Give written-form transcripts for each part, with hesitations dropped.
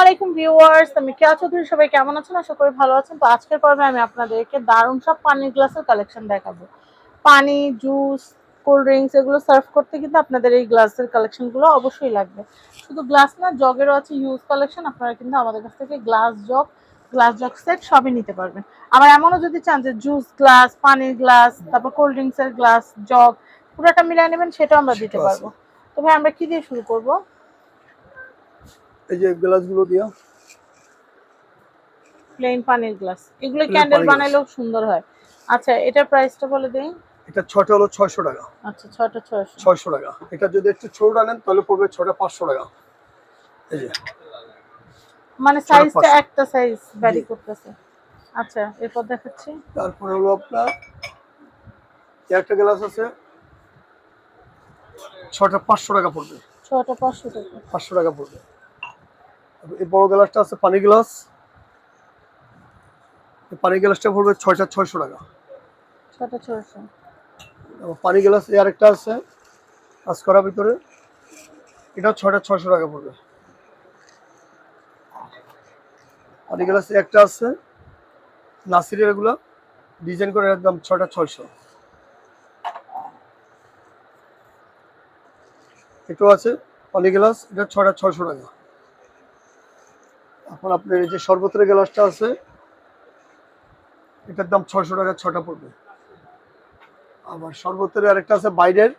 আলাইকুম ভিউয়ার্স, আমি কেয়া চৌধুরী। সবাই কেমন আছেন? আশা করি ভালো আছেন। তো আজকের পর্বে আমি আপনাদেরকে দারুণ সব পানির গ্লাসের কালেকশন দেখাবো। পানি, জুস, কোল্ড ড্রিঙ্কস এগুলো সার্ভ করতে কিন্তু আপনাদের এই গ্লাসের কালেকশনগুলো অবশ্যই লাগবে। শুধু গ্লাস না, জগেরও আছে হিউজ কালেকশন। আপনারা কিন্তু আমাদের কাছ থেকে গ্লাস জগ সেট সবই নিতে পারবেন। আবার এমনও যদি চান যে জুস গ্লাস, পানির গ্লাস, তারপর কোল্ড ড্রিঙ্কসের গ্লাস, জগ পুরোটা মিলিয়ে নেবেন, সেটাও আমরা দিতে পারবো। তো ভাই, আমরা কি দিয়ে শুরু করবো? এই যে গ্লাসগুলো দিয়া প্লেন পানির গ্লাস, এগুলো ক্যান্ডেল বানাইলেও সুন্দর হয়। আচ্ছা, এটার প্রাইসটা বলে দেই। এটা 6টা হলো 600 টাকা। আচ্ছা, 6টা 600 টাকা। এটা যদি একটু ছোটটা নেন তাহলে পড়বে 6টা 500 টাকা। এই যে মানে সাইজটা একটা সাইজ ভ্যারি করতেছে। আচ্ছা, এরপর দেখাচ্ছি। তারপর হলো আপনার একটা গ্লাস আছে, 6টা 500 টাকা পড়বে। 6টা 500 টাকা। 500 টাকা পড়বে। এই বড় গ্লাসটা আছে পানি গ্লাস। এই পানি গ্লাসটা পড়বে 6টা 600 টাকা। 6টা 600। পানি গ্লাস এই আরেকটা আছে কাজ করার ভিতরে, এটা 6টা 600 টাকা পড়বে। পানি গ্লাস একটা আছে নাসিরের, এগুলো ডিজাইন করে একদম 6টা 600। এটাও আছে পানি গ্লাস, এটা 6টা 600 টাকা। এখন আপনার এই যে শরবতের গ্লাসটা আছে, এটার দাম 600 টাকা 6টা পড়বে। আবার শরবতের আরেকটা আছে বাইরের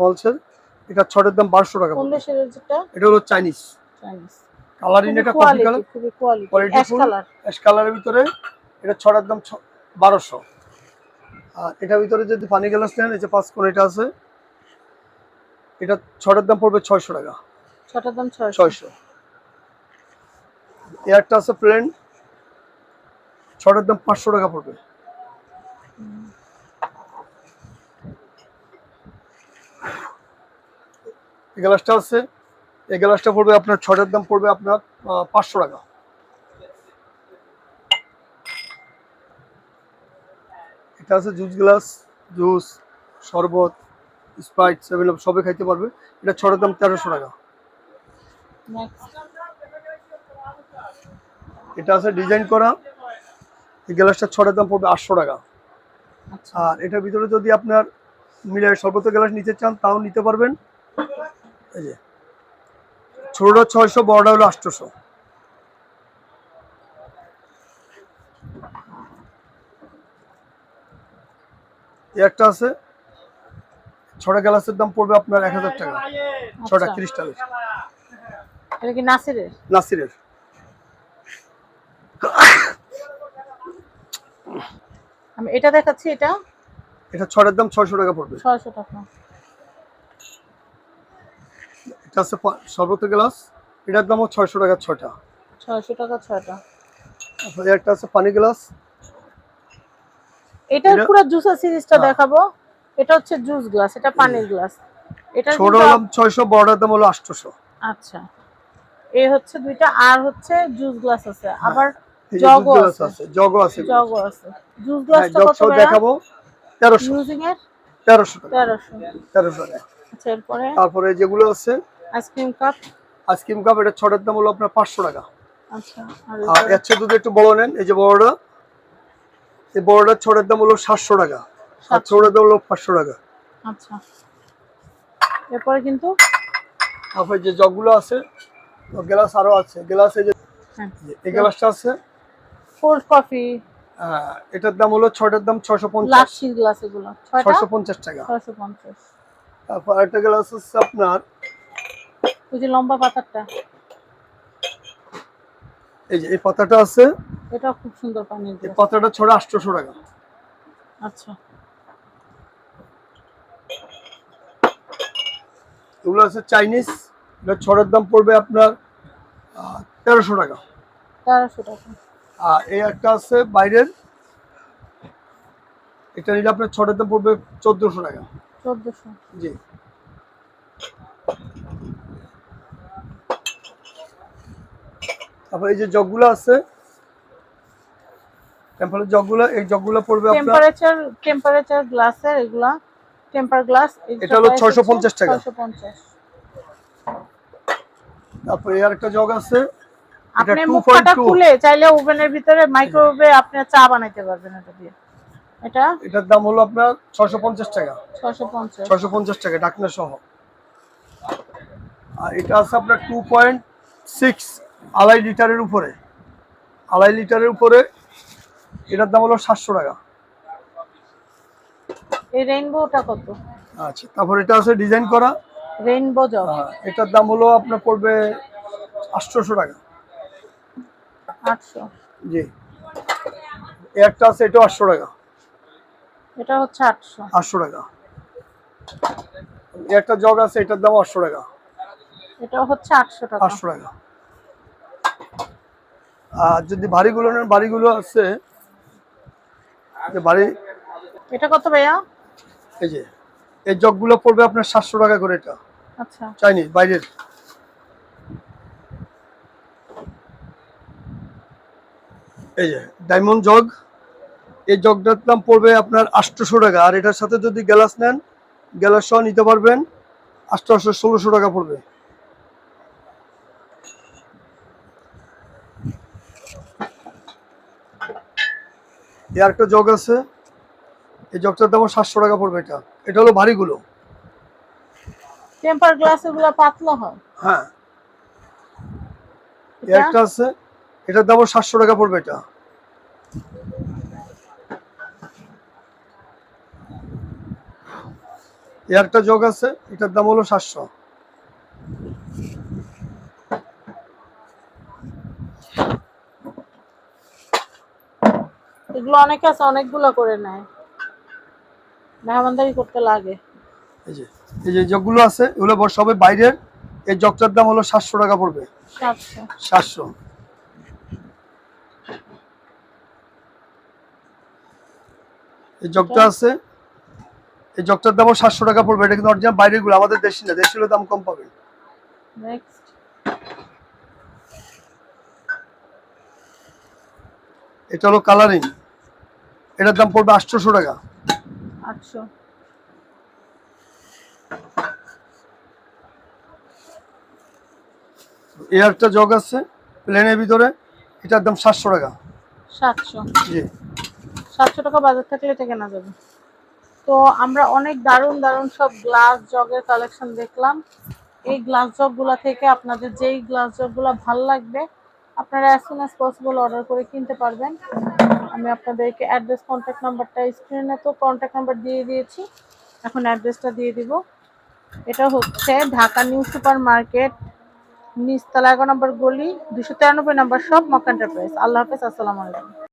হোলসেল, এটা 6টার দাম 1200 টাকা। কোন দেশের এটা? এটা হলো চাইনিজ। কালারিং, এটা কফি কালার, খুবই কোয়ালিটি, অ্যাশ কালার। অ্যাশ কালারের ভিতরে এটা 6টার দাম 1200। আর এটার ভিতরে যদি পানি গ্লাস নেন, এই যে 5 কোণ এটা আছে, এটা 6টার দাম পড়বে 600 টাকা। 6টার দাম 600। এই একটা আছে প্লেন, 6টার দাম 500 টাকা পড়বে। এই গ্লাসটা আছে, এই গ্লাসটা পড়বে আপনার 6টার দাম পড়বে আপনার 500 টাকা। এটা আছে জুস গ্লাস, জুস, শরবত, স্প্রাইট, 7 আপ সবে খাইতে পারবে। এটা 6টার দাম 1300 টাকা। এটা আছে ডিজাইন করা, এই গ্লাসটা 6টার দাম পড়বে 800 টাকা। আর এটার ভিতরে যদি আপনার মিলে শরবতের গ্লাস নিতে চান তাও নিতে পারবেন। এই যে ছোটটা 600, বড়টা হলো 800। একটা আছে 6টা গ্লাসের দাম পড়বে আপনার 1000 টাকা। 6টা 30 টাকা। এটা কি নাসিরের? নাসিরের। আমি এটা দেখাচ্ছি। এটা 6টার দাম 600 টাকা পড়বে। 600 টাকা। এটা আছে শরবতের গ্লাস, এটার দামও 600 টাকা 6টা। 600 টাকা 6টা। তারপরে একটা আছে পানি গ্লাস, এটা পুরো জুসার সিরিজটা দেখাবো। এটা হচ্ছে জুস গ্লাস, এটা পানির গ্লাস। এটা ছোটর দাম 600, বড়টার দাম হলো 800। আচ্ছা, এই হচ্ছে দুইটা। আর হচ্ছে জুস গ্লাস আছে, আবার জগও আছে। জগও আছে। জুস গ্লাসটা কত করে দেখাবো? 1300। ইউজিং এর 1300 টাকা। 1300 টাকা। আচ্ছা, এরপরে তারপরে যেগুলো আছে আইসক্রিম কাপ। আইসক্রিম কাপ, এটা 6টার দাম হলো আপনার 500 টাকা। আচ্ছা, আর এর চেয়ে যদি একটু বড় নেন, এই যে বড়টা, এই বড়টার 6টার দাম হলো 700 টাকা। আর ছোটটার দাম হলো 500 টাকা। আচ্ছা, এরপরে কিন্তু তারপরে যে জগগুলো আছে, গ্লাস আরো আছে। গ্লাস এই যে এই গ্লাসটা আছে কোল্ড কফি, এটার দাম হলো 6টার দাম 650। লাক্সি গ্লাস, এগুলো 650 টাকা। 650। তারপর একটা গ্লাস আছে আপনার ওই যে লম্বা পাতাটা, এই যে এই পাতাটা আছে, এটা খুব সুন্দর পানির গ্লাস। এই পাতাটা 6টা 800 টাকা। আচ্ছা, এগুলো আছে চাইনিজ, এটা 6টার দাম পড়বে আপনার 1300 টাকা। 1300 টাকা। আর এই একটা আছে বাইরের, এটা নিলে আপনার 6টার দাম পড়বে 1400 টাকা। 1400। জি। তারপর এই যে জগগুলো আছে, টেম্পারের জগগুলো, এই জগগুলো পড়বে আপনার টেম্পারেচার গ্লাসের, এগুলা টেম্পার গ্লাস। এটা হলো 650 টাকা। 650। তারপর এই আরেকটা জগ আছে, আপনি মুখটা খুলে চাইলে ওভেনের ভিতরে মাইক্রোওয়েভে আপনি চা বানাইতে পারবেন এটা দিয়ে। এটার দাম হলো আপনার 650 টাকা। 650 650 টাকা ঢাকনা সহ। আর এটা আছে আপনার 2.6 আড়াই লিটারের উপরে। আড়াই লিটারের উপরে এটার দাম হলো 700 টাকা। এই রেইনবোটা কত? আচ্ছা, তারপর এটা আছে ডিজাইন করা রেইনবো জগ। এটার দাম হলো আপনার পড়বে 800 টাকা। 800? জি। একটা আছে এটা 800 টাকা। এটা হচ্ছে 800 টাকা। একটা জগ আছে এটার দাম 800 টাকা। এটা হচ্ছে 800 টাকা। 800 টাকা। আর যদি ভারীগুলো নেন, ভারীগুলো আছে যে ভারী। এটা কত ভাইয়া? এই যে এই জগগুলো পড়বে আপনার 700 টাকা করে। এটা আচ্ছা, চাইনিজ বাইরের। এই যে ডায়মন্ড জগ, এই জগটার দাম পড়বে আপনার 800 টাকা। আর এটার সাথে যদি গ্লাস নেন, গ্লাস সহ নিতে পারবেন 800 1600 টাকা পড়বে। আর একটা জগ আছে, এই জগটার দাম 700 টাকা পড়বে। এটা হলো ভারীগুলো। টেম্পার গ্লাস এগুলো পাতলা হয়। হ্যাঁ, একটা আছে এটার দাম 700 টাকা পড়বে। এটা একটা জগ আছে এটার দাম হলো 700। এগুলো অনেকে আছে অনেকগুলো করে নেয়, মেহমানদারি করতে লাগে। এই যে জগগুলো আছে এগুলো সবে বাইরের। এই জগটার দাম হলো 700 টাকা পড়বে। 700। এই জগটা আছে, এই জগটার দাম 700 টাকা পড়বে। এটা কিন্তু অরিজিনাল বাইরের গুলো, আমাদের দেশি না। দেশি হলে দাম কম পাবে। নেক্সট, এটা হলো কালারিং, এটার দাম পড়বে 800 টাকা। 800। এই একটা জগ আছে প্লেনের ভিতরে, এটার দাম 700 টাকা। 700? জি। 700 টাকা বাজার থাকলে এটা কেনা যাবে। তো আমরা অনেক দারুণ দারুণ সব গ্লাস জগের কালেকশন দেখলাম। এই গ্লাস জগগুলা থেকে আপনাদের যেই গ্লাস জগগুলা ভালো লাগবে আপনারা as soon as possible order করে কিনতে পারবেন। আমি আপনাদেরকে অ্যাড্রেস, কন্ট্যাক্ট নাম্বারটা স্ক্রিনে তো কন্ট্যাক্ট নাম্বার দিয়ে দিয়েছি, এখন অ্যাড্রেসটা দিয়ে দিব। এটা হচ্ছে ঢাকা নিউ সুপার মার্কেট, নিচতলা 11 নম্বর গলি, 293 নম্বর শপ, মক্কা এন্টারপ্রাইজ। আল্লাহ হাফেজ, আসসালামু আলাইকুম।